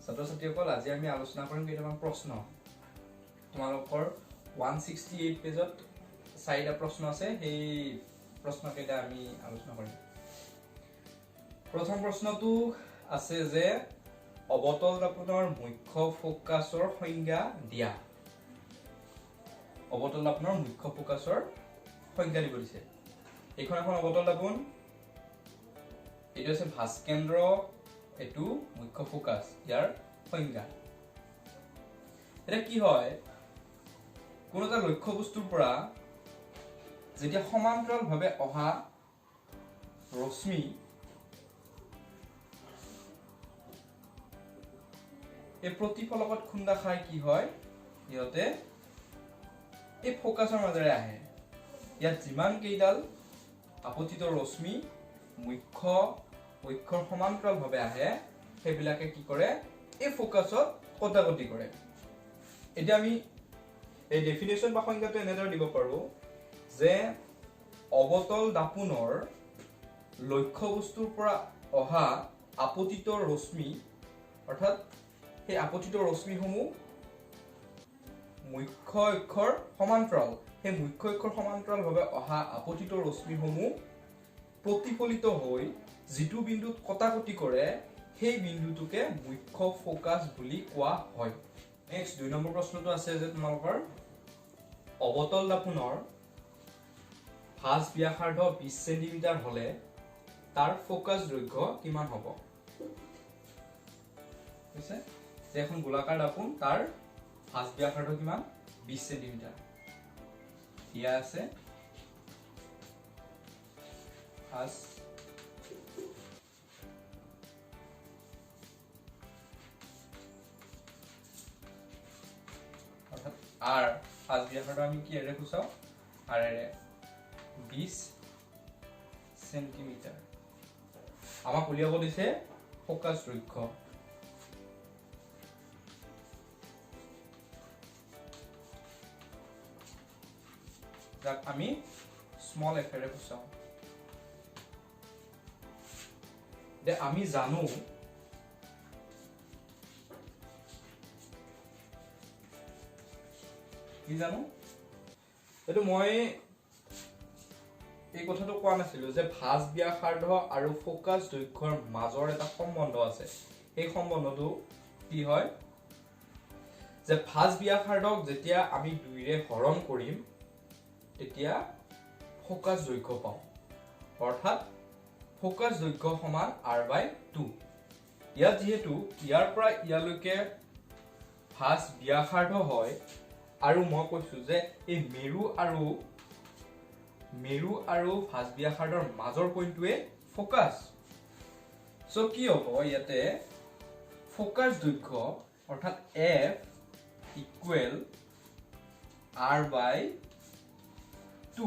ছাত্ৰ ছাত্ৰীসকল আজি আমি আলোচনা কৰিম কেইটামান প্ৰশ্ন তোমালোকৰ 168 পেজত চাৰিটা প্ৰশ্ন আছে সেই প্ৰশ্ন কেইটা আমি আলোচনা কৰিম প্ৰথম প্ৰশ্নটো আছে যে অবতল দাপনৰ মুখ্য ফোকাছৰ সংজ্ঞা দিয়া অবতল দাপনৰ মুখ্য ফোকাছৰ সংজ্ঞা দিব দিছে এইখন এখন অবতল দাপন এটো আছে ভাস্কেন্দ্ৰ এটো মুখ্য ফোকাস ইয়াৰ সংজ্ঞা এটা কি হয় কোন এটা লক্ষ্য বস্তুৰ পৰা যেতিয়া সমান্তৰালভাৱে অহা ৰশ্মি এই প্ৰতিফলকত খুন্দা খাই কি হয় ইহতে এই ফোকাসৰ মাজেৰে আহে ইয়াত যিমান কেইডাল আপতিত ৰশ্মি মুখ্য অক্ষৰ সমান্তৰালভাৱে আহে সেইবিলাকে কি কৰে এই ফোকাসত কটাকটি কৰে এতিয়া আমি এই ডেফিনেশন বা সংজ্ঞাটো এনেদৰে দিব পাৰো যে অবতল দাপনৰ লক্ষ্য বস্তুৰ পৰা অহা আপতিত ৰশ্মি অৰ্থাৎ এই আপতিত ৰশ্মিসমূহ মুখ্য অক্ষৰ সমান্তৰাল সেই মুখ্য অক্ষৰ সমান্তৰালভাৱে অহা আপতিত ৰশ্মিসমূহ প্ৰতিফলিত হৈ যিটো বিন্দুত কটাকটি কৰে সেই বিন্দুটোকে মুখ্য ফোকাস বুলি কোৱা হয় নেক্সট 2 নম্বৰ প্ৰশ্নটো আছে যে তোমালোকৰ অবতল দাপনৰ ফাজ ব্যাসাৰ্ধ 20 সেমি হলে তাৰ ফোকাস দৈৰ্ঘ্য কিমান হ'ব বুজিছে যে এখন গোলাকাৰ দাপন তাৰ ফাজ ব্যাসাৰ্ধ কিমান 20 সেমি দিয়া আছে ফাজ আৰ ফাজ ব্যাসাৰ্ধ আমি কি এৰে খুচাও আৰ এৰে 20 সেমি আমাক উলিয়াব দিছে ফোকাস দৈৰ্ঘ্য যাক আমি স্মল এফ এৰে খুচাও দে আমি জানো কি জানো এটো মই এই কথাটো কোৱা নাছিলো যে ভাজ ব্যাসাৰ্ধ আৰু ফোকাস দৈৰ্ঘ্যৰ মাজৰ এটা সম্বন্ধ আছে এই সম্বন্ধটো কি হয় যে ভাজ ব্যাসাৰ্ধক যেতিয়া আমি 2 ৰে হৰণ কৰিম তেতিয়া ফোকাস দৈৰ্ঘ্য পাওঁ অৰ্থাৎ ফোকাস দৈৰ্ঘ্য সমান r/2 ইয়াত যেহেতু ইয়াৰ পৰা ইয়ালৈকে ভাজ ব্যাসাৰ্ধ হয় আৰু মই কৈছো যে এই মেৰু আৰু ভাজ ব্যাসাৰ্ধৰ মাজৰ পইণ্টটোৱে ফোকাস সো কি হ'ব ইয়াতে ফোকাস দৈৰ্ঘ্য অৰ্থাৎ f ইকুৱেল r/2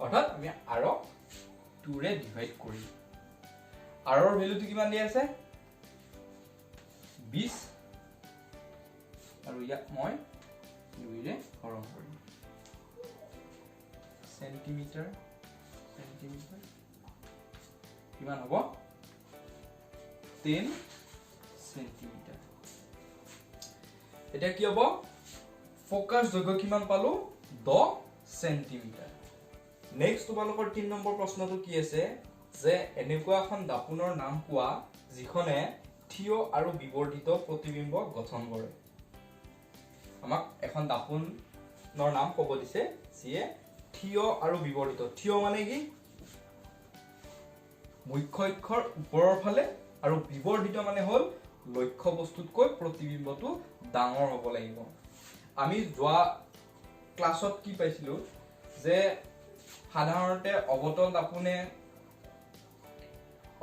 অৰ্থাৎ আমি r ক 2 ৰে ডিভাইড কৰিম r ৰ ভ্যালুটো কিমান দিয়া আছে 20 আৰু ইয়াক মই 2 ৰে হৰণ কৰিম সেন্টিমিটাৰ কিমান হ'ব 10 সেন্টিমিটাৰ এটা কি হ'ব ফোকাস দৈৰ্ঘ্য কিমান পালো 10 সেন্টিমিটাৰ নেক্সট তোমালোকৰ 3 নম্বৰ প্ৰশ্নটো কি আছে যে এনেকুৱা এখন দাপনৰ নাম কোৱা যিখনে থিয় আৰু বিবৰ্ধিত প্ৰতিবিম্ব গঠন কৰে আমাক এখন দাপনৰ নাম ক'ব দিছে যিয়ে থিয় আৰু বিবৰ্ধিত থিয় মানে কি মুখ্য অক্ষৰ ওপৰৰ ফালে আৰু বিবৰ্ধিত মানে হল লক্ষ্য বস্তুতকৈ প্ৰতিবিম্বটো ডাঙৰ হ'ব লাগিব আমি যোৱা ক্লাছত কি পাইছিলো যে সাধাৰণতে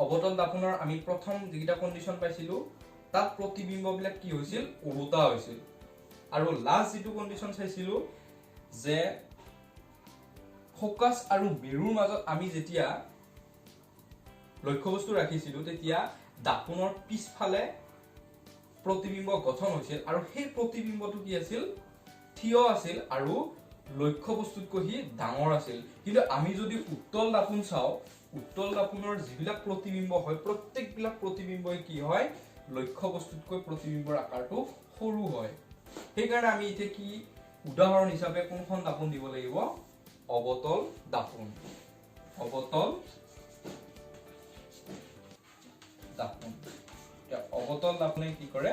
অবতল দাপনৰ আমি প্ৰথম যিটা কন্ডিশন পাইছিলো তাত প্ৰতিবিম্ব বিলাক কি হৈছিল ওলোটা হৈছিল আৰু লাষ্ট যেটো কন্ডিশন চাইছিলো যে ফোকাস আৰু মেৰুৰ মাজত আমি যেতিয়া লক্ষ্য বস্তু ৰাখিছিলো তেতিয়া দাপনৰ পিছফালে প্ৰতিবিম্ব গঠন হৈছিল আৰু সেই প্ৰতিবিম্বটো কি আছিল থিয় আছিল আৰু লক্ষ্য বস্তুতকৈ ডাঙৰ আছিল কিন্তু আমি যদি উত্তল দাপন চাও উত্তল দাপনৰ যিবিলাক প্ৰতিবিম্ব হয় প্ৰত্যেকবিলাক প্ৰতিবিম্বই কি হয় লক্ষ্য বস্তুতকৈ প্ৰতিবিম্বৰ আকাৰটো সৰু হয় সেইকাৰণে আমি এতিয়া কি উদাহৰণ হিচাপে কোনখন দাপোন দিব লাগিব অবতল দাপোন অবতল দাপোনে কি কৰে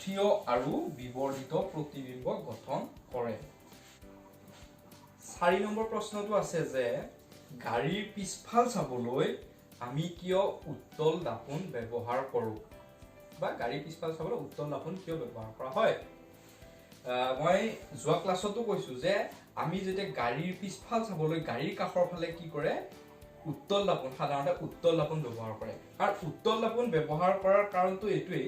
থিয় আৰু বিবৰ্ধিত প্ৰতিবিম্ব গঠন কৰে 4 নম্বৰ প্ৰশ্নটো আছে যে গাড়ীৰ পিছফাল চাবলৈ আমি কিয় উত্তল দাপোন ব্যৱহাৰ কৰো বা গাড়ীৰ পিছফাল চাবলৈ উত্তল দাপোন কিয় ব্যৱহাৰ কৰা হয় মই যোৱা ক্লাছতো কৈছো যে আমি যেতিয়া গাড়ীৰ পিছফাল চাবলৈ গাড়ীৰ কাষৰ ফালে কি কৰে উত্তল দাপোন সাধাৰণতে উত্তল দাপোন ব্যৱহাৰ কৰে আৰু উত্তল দাপোন ব্যৱহাৰ কৰাৰ কাৰণটো এটোই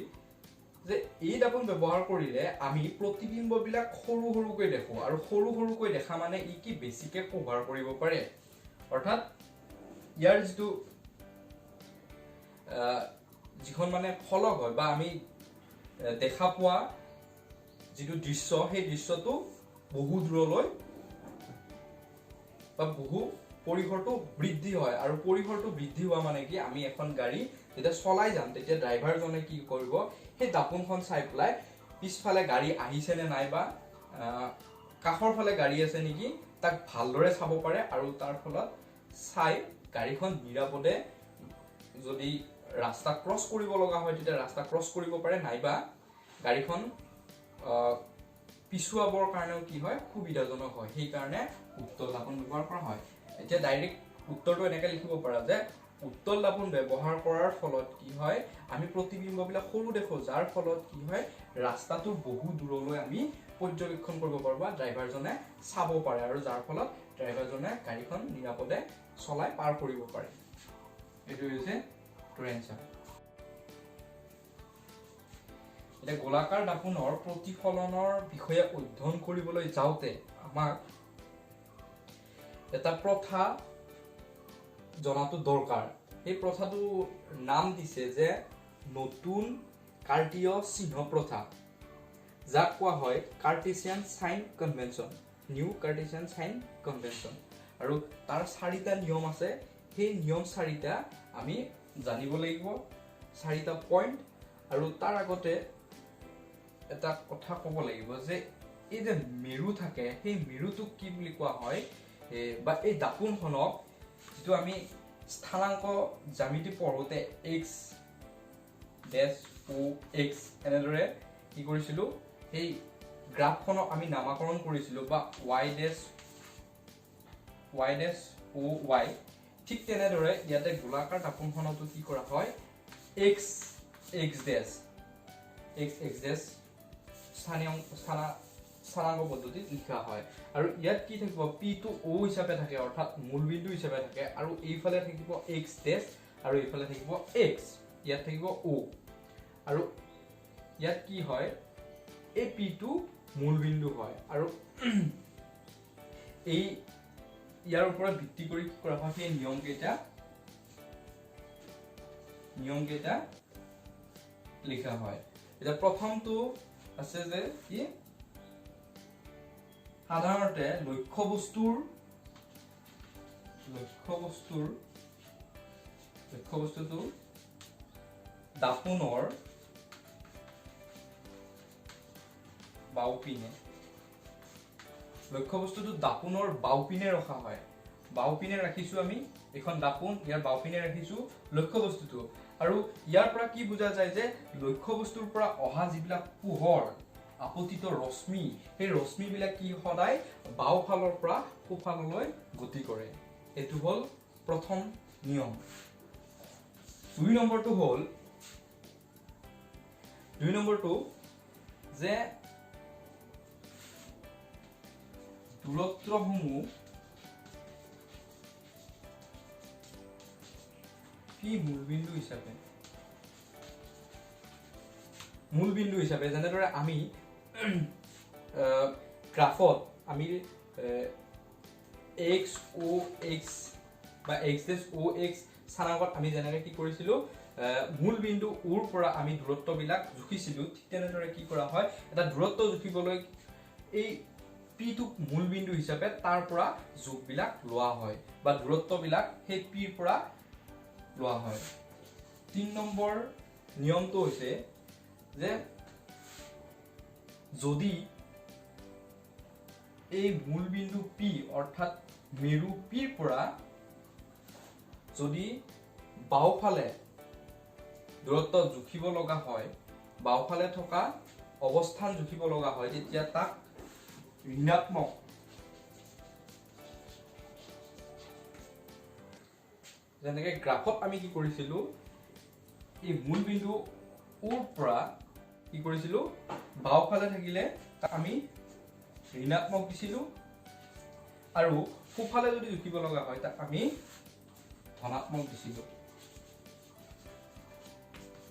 যে এই দাপোন ব্যৱহাৰ কৰিলে আমি প্ৰতিবিম্ব বিলাক সৰু সৰুকৈ দেখো আৰু সৰু সৰুকৈ দেখা মানে ই কি বেছিকে কভাৰ কৰিব পাৰে অৰ্থাৎ ইয়াৰ যেটো যিখন মানে ফলক হয় বা আমি দেখা পোৱা যেটো দৃশ্য সেই দৃশ্যটো বহু দূৰলৈ বা বহু পৰিসৰটো বৃদ্ধি হয় আৰু পৰিসৰটো বৃদ্ধি হোৱা মানে কি আমি এখন গাড়ী যেতিয়া চলাই যাম তেতিয়া ড্ৰাইভাৰজনে কি কৰিব সেই দাপোনখন চাই পেলাই পিছফালে গাড়ী আহিছে নে নাই বা কাষৰ ফালে গাড়ী আছে নেকি তাক ভালদৰে চাব পাৰে আৰু তাৰ ফলত চাই গাড়ীখন নিৰাপদে যদি ৰাস্তা ক্ৰছ কৰিব লগা হয় তেতিয়া ৰাস্তা ক্ৰছ কৰিব পাৰে নাইবা গাড়ীখন পিছুৱাবৰ কাৰণেও কি হয় সুবিধাজনক হয় সেই কাৰণে উত্তল দাপোন ব্যৱহাৰ কৰা হয় এতিয়া ডাইৰেক্ট উত্তৰটো এনেকৈ লিখিব পৰা যে উত্তল দাপোন ব্যৱহাৰ কৰাৰ ফলত কি হয় আমি প্ৰতিবিম্ববিলাক সৰু দেখো যাৰ ফলত কি হয় ৰাস্তাটো বহু দূৰলৈ আমি পৰ্যবেক্ষণ কৰিব পাৰো বা ড্ৰাইভাৰজনে চাব পাৰে আৰু যাৰ ফলত ড্ৰাইভাৰজনে গাড়ীখন নিৰাপদে চলাই পাৰ কৰিব পাৰে এটো হৈছে ট্ৰেঞ্চাৰ এটা গোলাকাৰ দাপোনৰ প্ৰতিফলনৰ বিষয়ে অধ্যয়ন কৰিবলৈ যাওতে আমাক এটা প্ৰথা জনাটো দৰকাৰ এই প্ৰথাটো নাম দিছে যে নতুন কাৰ্টীয় চিহ্ন প্ৰথা যাক কোৱা হয় Cartesian sign convention new Cartesian sign convention আৰু তাৰ 4টা নিয়ম আছে সেই নিয়ম 4টা আমি জানিব লাগিব 4টা পইণ্ট আৰু তাৰ আগতে এটা কথা ক'ব লাগিব যে এই যে মেৰু থাকে সেই মেৰুটোক কি বুলি কোৱা হয় বা এই দাপোনখনক যেটো আমি স্থানাঙ্ক জ্যামিতি পঢ়োতে x ড্যাশ o x এনেদৰে কি কৰিছিলো এই গ্ৰাফখনক আমি নামাকৰণ কৰিছিলো বা y ড্যাশ o y ঠিক তেনেদৰে ইয়াতে গোলাকাৰ দাপোনখনটো কি কৰা হয় x ড্যাশ স্থানাঙ্ক পদ্ধতি লিখা হয় আৰু ইয়াত কি থাকিব p টু o হিচাপে থাকে অৰ্থাৎ মূলবিন্দু হিচাপে থাকে আৰু এইফালে থাকিব x ড্যাশ আৰু এইফালে থাকিব x ইয়াত থাকিব o আৰু ইয়াত কি হয় এই p টু মূলবিন্দু হয় আৰু এই ইয়াৰ ওপৰত ভিত্তি কৰি কি কৰা হয় সেই নিয়ম কেইটা লিখা হয় এটা প্ৰথমটো আছে যে কি সাধাৰণতে লক্ষ্য বস্তুটো দাপোনৰ বাওপিনে ৰখা হয় বাওপিনে ৰাখিছো আমি এখন দাপোন ইয়াৰ বাওপিনে ৰাখিছো লক্ষ্য বস্তুটো আৰু ইয়াৰ পৰা কি বুজা যায় যে লক্ষ্য বস্তুৰ পৰা অহা যিবিলাক পোহৰ আপতিত ৰশ্মি সেই ৰশ্মি বিলাক কি সদায় বাও ফালৰ পৰা সোঁফাললৈ গতি কৰে এটো হল প্ৰথম নিয়ম 2 নম্বৰটো যে দূৰত্বসমূহ কি মূলবিন্দু হিচাপে যেনেদৰে আমি গ্ৰাফত আমি x o x বা x o x স্থানাঙ্কত আমি যেনেকৈ কি কৰিছিলো মূলবিন্দু ওৰ পৰা আমি দূৰত্ববিলাক জুখিছিলো ঠিক তেনেদৰে কি কৰা হয় এটা দূৰত্ব জুখিবলৈ এই p টু মূলবিন্দু হিচাপে তাৰ পৰা যোগবিলাক লোৱা হয় বা দূৰত্ববিলাক সেই p ৰ পৰা লোৱা হয় 3 নম্বৰ নিয়মটো হৈছে যে যদি এই মূলবিন্দু P অৰ্থাৎ মেৰু P ৰ পৰা যদি বাওফালে দূৰত্ব জুখিব লগা হয়, বাওফালে থকা অৱস্থান জুখিব লগা হয়, তেতিয়া তাক ঋণাত্মক যেনেকৈ গ্ৰাফত আমি কি কৰিছিলো, এই মূলবিন্দু O ৰ পৰা কি কৰিছিলো, বাওফালে থাকিলে তাক আমি ঋণাত্মক দিছিলো, আৰু সোঁফালে যদি জুখিব লগা হয় তাক আমি ধনাত্মক দিছিলো।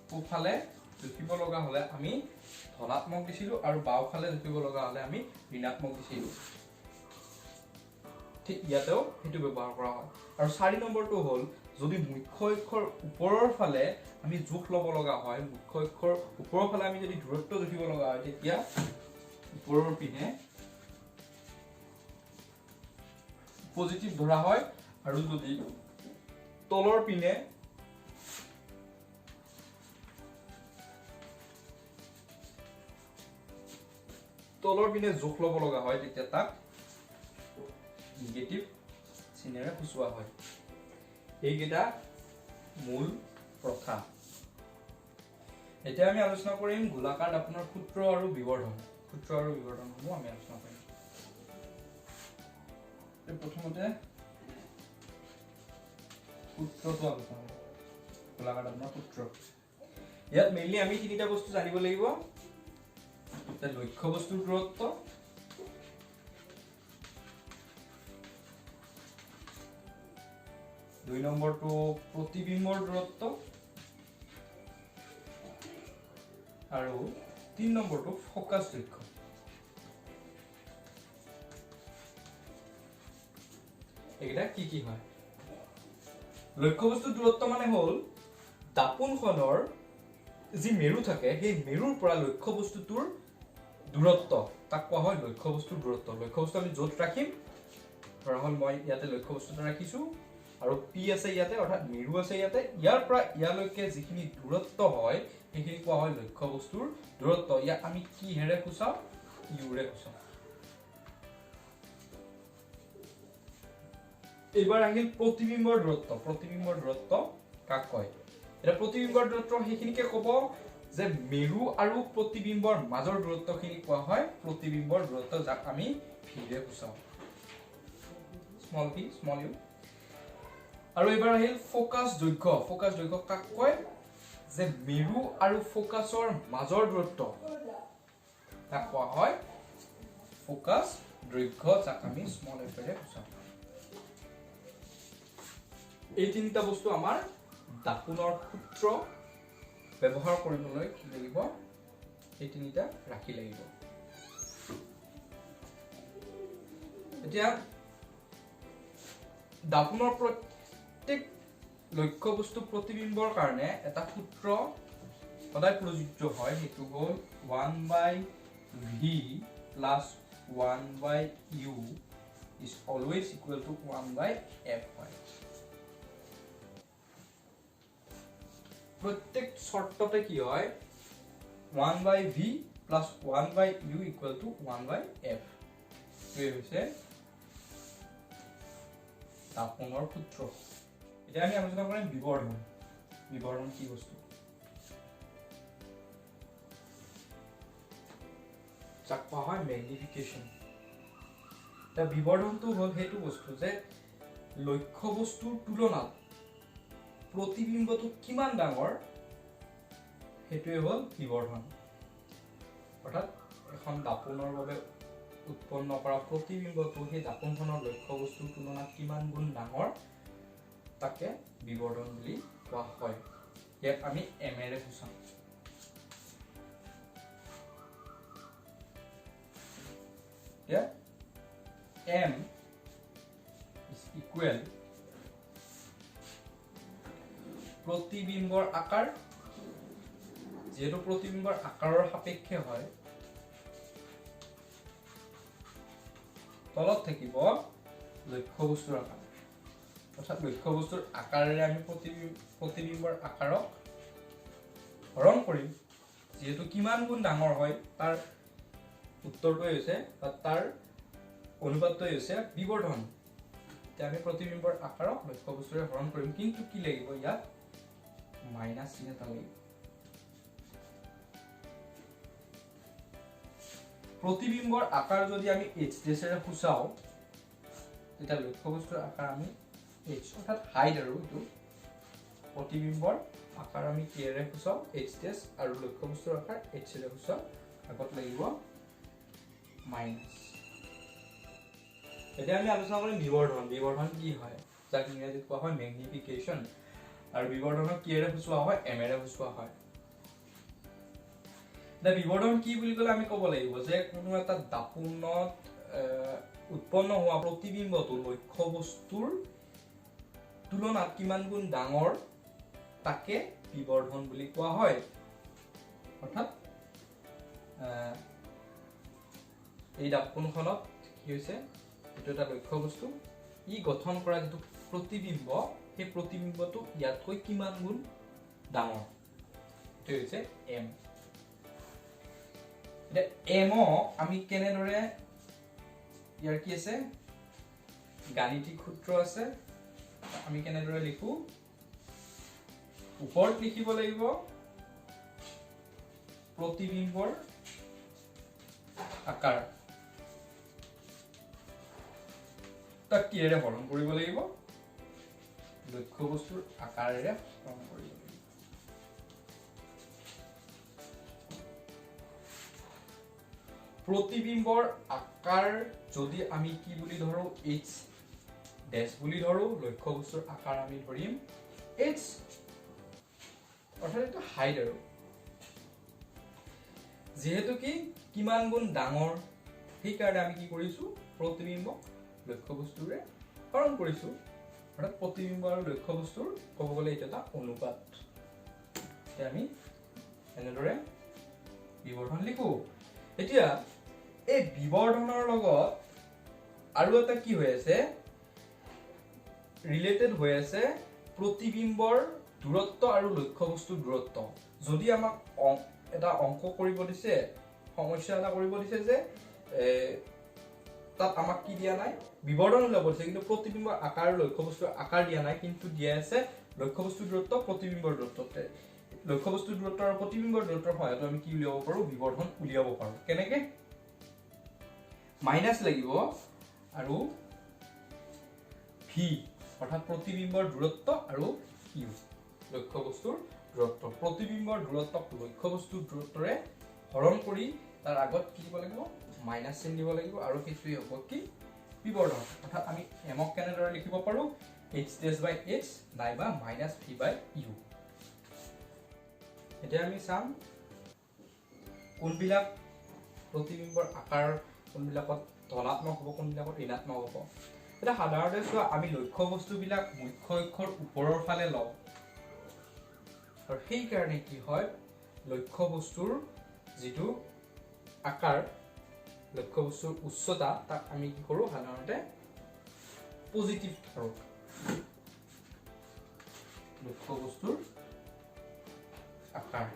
সোঁফালে জুখিব লগা হলে আমি ধনাত্মক দিছিলো আৰু বাওফালে জুখিব লগা হলে আমি ঋণাত্মক দিছিলো। ঠিক ইয়াতেও সেইটো ব্যৱহাৰ কৰা হয়। আৰু 4 নম্বৰটো হ'ল যদি মুখ্য অক্ষৰ ওপৰৰ ফালে আমি জোখ ল'ব লগা হয়, মুখ্য অক্ষৰ ওপৰৰ ফালে আমি যদি দূৰত্ব জুখিব লগা হয়, তেতিয়া ওপৰৰ পিনে পজিটিভ ধৰা হয়, আৰু যদি তলৰ পিনে জোখ ল'ব লগা হয়, তেতিয়া তাক নিগেটিভ চিনেৰে সূচোৱা হয়। এইকেইটা মূল প্ৰথা। এতিয়া আমি আলোচনা কৰিম গোলাকাৰ দাপোনৰ সূত্ৰ আৰু বিবৰ্ধন। সূত্ৰ আৰু বিবৰ্ধনসমূহ আমি আলোচনা কৰিম। প্ৰথমতে সূত্ৰটো আলোচনা কৰিম, গোলাকাৰ দাপোনৰ সূত্ৰ। ইয়াত মেইনলি আমি তিনিটা বস্তু জানিব লাগিব। লক্ষ্য বস্তুৰ দূৰত্ব, দুই নম্বৰটো প্ৰতিবিম্বৰ দূৰত্ব, আৰু 3 নম্বৰটো ফোকাস দৈৰ্ঘ্য। এইকেইটা কি হয়? লক্ষ্য বস্তুৰ দূৰত্ব মানে হ'ল দাপোনখনৰ যি মেৰু থাকে, সেই মেৰুৰ পৰা লক্ষ্য বস্তুটোৰ দূৰত্ব, তাক কোৱা হয় লক্ষ্য বস্তুৰ দূৰত্ব। লক্ষ্য বস্তু আমি য'ত ৰাখিম, ধৰা হ'ল মই ইয়াতে লক্ষ্য বস্তুটো ৰাখিছো, আৰু P আছে ইয়াতে, অৰ্থাৎ মেৰু আছে ইয়াতে, ইয়াৰ পৰা ইয়ালৈকে যিখিনি দূৰত্ব হয় সেইখিনি কোৱা হয় লক্ষ্য বস্তুৰ দূৰত্ব। ইয়াক আমি কিহেৰে সূচাও? ইউৰে সূচাও। এইবাৰ আহিল প্ৰতিবিম্বৰ দূৰত্ব। প্ৰতিবিম্বৰ দূৰত্ব কাক কয়? এটা প্ৰতিবিম্বৰ দূৰত্ব সেইখিনিকে ক'ব যে মেৰু আৰু প্ৰতিবিম্বৰ মাজৰ দূৰত্বখিনি কোৱা হয় প্ৰতিবিম্বৰ দূৰত্ব, যাক আমি ভিৰে সূচাও, স্মল ভি স্মল ইউ। আৰু এইবাৰ আহিল ফোকাস দৈৰ্ঘ্য। ফোকাস দৈৰ্ঘ্য কাক কয়? যে মেৰু আৰু ফোকাসৰ মাজৰ দূৰত্ব, তাক কোৱা হয় ফোকাস দৈৰ্ঘ্য, যাক আমি স্মল এফ এৰে সূচাও। এই তিনিটা বস্তু আমাৰ দাপোনৰ সূত্ৰ ব্যৱহাৰ কৰিবলৈ কি লাগিব? এই তিনিটা ৰাখি লাগিব। এতিয়া দাপোনৰ প্ৰত্যেক লক্ষ্য বস্তু প্ৰতিবিম্বৰ কাৰণে এটা সূত্ৰ সদায় প্ৰযোজ্য হয়, সেইটো হ'ল 1/v plus 1/u is always equal to 1/f হয়। প্ৰত্যেক শৰ্ততে কি হয়? 1/v plus 1/u equal to 1/f। এই হৈছে দাপোনৰ সূত্ৰ। এতিয়া আমি আলোচনা কৰিম বিবৰ্ধন। বিবৰ্ধন কি বস্তু? যাক কোৱা হয় ম্যাগনিফিকেশন। এতিয়া বিবৰ্ধনটো হ'ল সেইটো বস্তু যে লক্ষ্য বস্তুৰ তুলনাত প্ৰতিবিম্বটো কিমান ডাঙৰ, সেইটোৱে হ'ল বিবৰ্ধন। অৰ্থাৎ এখন দাপোনৰ বাবে উৎপন্ন কৰা প্ৰতিবিম্বটো সেই দাপোনখনৰ লক্ষ্য বস্তুৰ তুলনাত কিমান গুণ ডাঙৰ, তাকে বিবৰ্ধন বুলি কোৱা হয়। ইয়াক আমি m array সূচাও। m is equal প্ৰতিবিম্বৰ আকাৰ, যেহেতু প্ৰতিবিম্বৰ আকাৰৰ সাপেক্ষে হয়, তলত থাকিব লক্ষ্য বস্তুৰ আকাৰ। অৰ্থাৎ লক্ষ্য বস্তুৰ আকাৰেৰে আমি প্ৰতিবিম্বৰ আকাৰক হৰণ কৰিম যেহেতু কিমান গুণ ডাঙৰ হয় তাৰ উত্তৰটোই হৈছে তাৰ অনুপাতটোই হৈছে বিবৰ্ধন এতিয়া আমি প্ৰতিবিম্বৰ আকাৰক লক্ষ্যবস্তুৰে হৰণ কৰিম কিন্তু কি লাগিব ইয়াত মাইনাস চিহ্ন এটা লাগিব प्रतिबिंबर आकार যদি আমি h দেশেৰে খুচাও এটা লক্ষ্যবস্তুৰ আকাৰ আমি h অৰ্থাৎ হাইট আৰু এটো प्रतिबिंबर आकार আমি কিৰে খুচাও h দেশ আৰু লক্ষ্যবস্তুৰ আকাৰ h ৰে খুচাও আগত লাগিব মাইনাস এতিয়া আমি আলোচনা কৰিম বিবৰ্ধন কি হয় যাক ইংৰাজীত কোৱা হয় ম্যাগনিফিকেশন আৰু বিবৰ্ধনক কিৰে খুচোৱা হয় m ৰে খুচোৱা হয় বিবৰ্ধন কি বুলি কলে আমি ক'ব লাগিব যে কোনো এটা দাপোনত উৎপন্ন হোৱা প্ৰতিবিম্বটো লক্ষ্যবস্তুৰ তুলনাত কিমান গুণ ডাঙৰ তাকে বিবৰ্ধন বুলি কোৱা হয় অৰ্থাৎ এই দাপোনখনত কি হৈছে এটো এটা লক্ষ্যবস্তু ই গঠন কৰা যেটো প্ৰতিবিম্ব সেই প্ৰতিবিম্বটো ইয়াতকৈ কিমান গুণ ডাঙৰ এটো হৈছে m m আমি কেনেদৰে ইয়াৰ কি আছে গাণিতিক সূত্ৰ আছে আমি কেনেদৰে লিখো ওপৰত লিখিব লাগিব প্ৰতিবিম্বৰ আকাৰ তাক কিৰে হৰণ কৰিব লাগিব লক্ষ্যবস্তুৰ আকাৰেৰে হৰণ কৰিব লাগিব प्रतिबिंबर आकार যদি আমি কি বুলি ধৰো h ড্যাশ বুলি ধৰো লক্ষ্যবস্তুৰ আকাৰ আমি ধৰিম h অৰ্থাৎ এটা হাইট আৰু যেহেতু কি কিমান গুণ ডাঙৰ সেই কাৰণে আমি কি কৰিছো প্ৰতিবিম্ব লক্ষ্যবস্তুৰে হৰণ কৰিছো অৰ্থাৎ প্ৰতিবিম্ব আৰু লক্ষ্যবস্তুৰ ক'ব গলে এটা অনুপাত এতিয়া আমি এনেদৰে বিবৰ্ধন লিখো এতিয়া এই বিবৰ্ধনৰ লগত আৰু এটা কি হৈ আছে ৰিলেটেড হৈ আছে প্ৰতিবিম্বৰ দূৰত্ব আৰু লক্ষ্যবস্তুৰ দূৰত্ব যদি আমাক এটা অংক কৰিব দিছে সমস্যা এটা কৰিব দিছে যে তাত আমাক কি দিয়া নাই বিবৰ্ধন উলাব দিছে কিন্তু প্ৰতিবিম্বৰ আকাৰ আৰু লক্ষ্যবস্তুৰ আকাৰ দিয়া নাই কিন্তু দিয়া আছে লক্ষ্যবস্তুৰ দূৰত্ব প্ৰতিবিম্বৰ দূৰত্বতে লক্ষ্যবস্তুৰ দূৰত্ব আৰু প্ৰতিবিম্বৰ দূৰত্বৰ সহায়ত আমি কি উলিয়াব পাৰো বিবৰ্ধন উলিয়াব পাৰো কেনেকে মাইনাস লাগিব আৰু v অৰ্থাৎ প্ৰতিবিম্বৰ দূৰত্ব আৰু u লক্ষ্যবস্তুৰ দূৰত্ব প্ৰতিবিম্বৰ দূৰত্বক লক্ষ্যবস্তুৰ দূৰত্বৰে হৰণ কৰি তাৰ আগত কি দিব লাগিব মাইনাস চিন দিব লাগিব আৰু কিটোই হ'ব কি বিবৰ্ধন অৰ্থাৎ আমি m ক কেনেদৰে লিখিব পাৰো h/h নাইবা -v/u এতিয়া আমি চাম কোনবিলাক প্ৰতিবিম্বৰ আকাৰ কোনবিলাকত ধনাত্মক হ'ব কোনবিলাকত ঋণাত্মক হ'ব এটা সাধাৰণতে চোৱা আমি লক্ষ্যবস্তুবিলাক মুখ্য অক্ষৰ ওপৰৰ ফালে লওঁ আৰু সেই কাৰণে কি হয় লক্ষ্যবস্তুৰ যেটো আকাৰ লক্ষ্যবস্তুৰ উচ্চতা তাক আমি কি কৰো সাধাৰণতে পজিটিভ ধৰো লক্ষ্যবস্তুৰ আকাৰ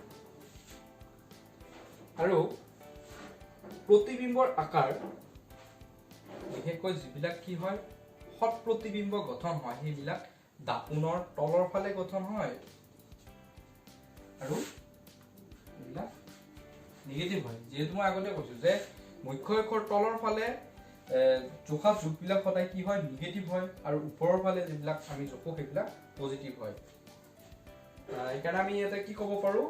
আৰু प्रतिबिंबर आकार বিশেষকৈ যিবিলাক কি হয় হট प्रतिबिंब গঠন হয় সেইবিলাক দাপোনৰ তলৰ ফালে গঠন হয় আৰু এইবিলাক নেগেটিভ হয় যেহেতু মই আগতে কৈছো যে মুখ্য অক্ষৰ তলৰ ফালে জোখা যোগবিলাক সদায় কি হয় নেগেটিভ হয় আৰু ওপৰৰ ফালে যিবিলাক আমি জোখো সেইবিলাক পজিটিভ হয় এইকাৰণে আমি এটা কি ক'ব পাৰো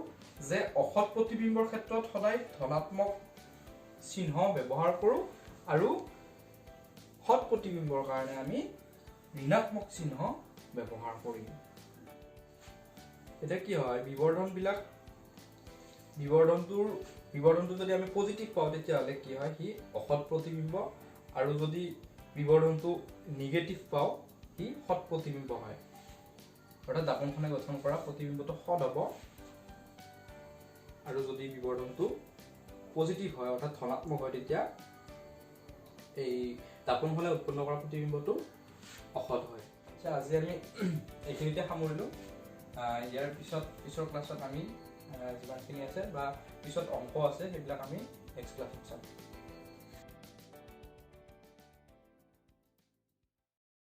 যে অসৎ प्रतिबिंবৰ ক্ষেত্ৰত সদায় ধনাত্মক চিহ্ন ব্যৱহাৰ কৰো আৰু হট प्रतिबिंবৰ কাৰণে আমি ঋণাত্মক চিহ্ন ব্যৱহাৰ কৰিম এটা কি হয় বিবৰ্ধনটো যদি আমি পজিটিভ পাওঁ তেতিয়া হলে কি হয় কি অসৎ प्रतिबिंब আৰু যদি বিবৰ্ধনটো নেগেটিভ পাওঁ কি হট प्रतिबिंब হয় অৰ্থাৎ দাপনখনে গঠন কৰা प्रतिबिंबটো হট হ'ব আৰু যদি বিবৰ্ধনটো পজিটিভ হয় অৰ্থাৎ ধনাত্মক হয় তেতিয়া এই দাপনখনে উৎপন্ন কৰা প্ৰতিবিম্বটো অসৎ হয় আজি আমি এইখিনিতে সামৰিলো ইয়াৰ পিছৰ ক্লাছত আমি যিমানখিনি আছে বা পিছত অংক আছে সেইবিলাক আমি নেক্সট ক্লাছত চাম